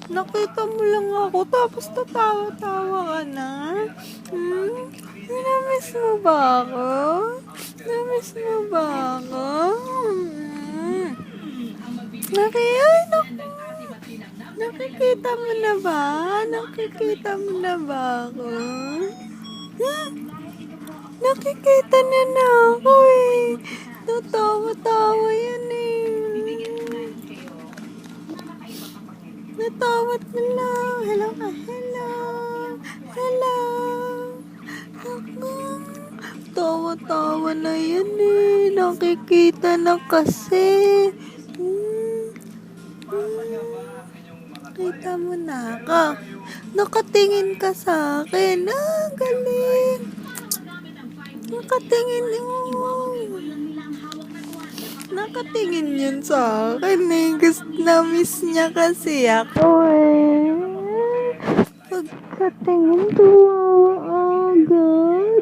Nakita mo lang ako, tapos tatawa-tawa ka na? Hmm? Namiss mo ba ako? Namiss mo ba ako? Hmm? Ay, naku. Nakikita mo na ba? Nakikita mo na ba ako? Hmm? Nakikita niya na ako eh. Tatawa-tawa yan eh. Natawat na lang. Hello ka, hello. Hello. Ako. Tawa-tawa na yan eh. Nakikita na kasi. Hmm. Kita mo na ako. Nakatingin ka sa akin. Ah, galing. Nakatingin Nakatingin yun sa akin eh. Gusto na-miss niya kasi ako eh. Pagkatingin tuwa agad.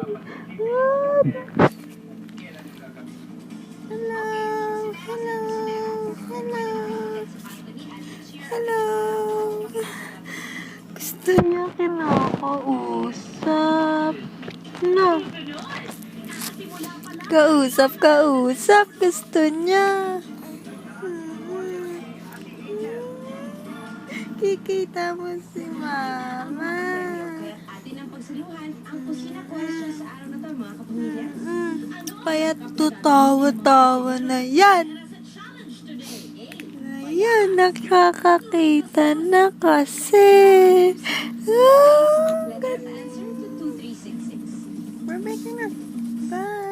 At, hello, hello, hello, hello. Gusto niya kinakausap. No. Kausap. Gusto niya. Kikita mo si Mama. Kaya tutawa-tawa na yan. Ayan, nakakakita na kasi. Ah, galing. Bye-bye ka na. Bye.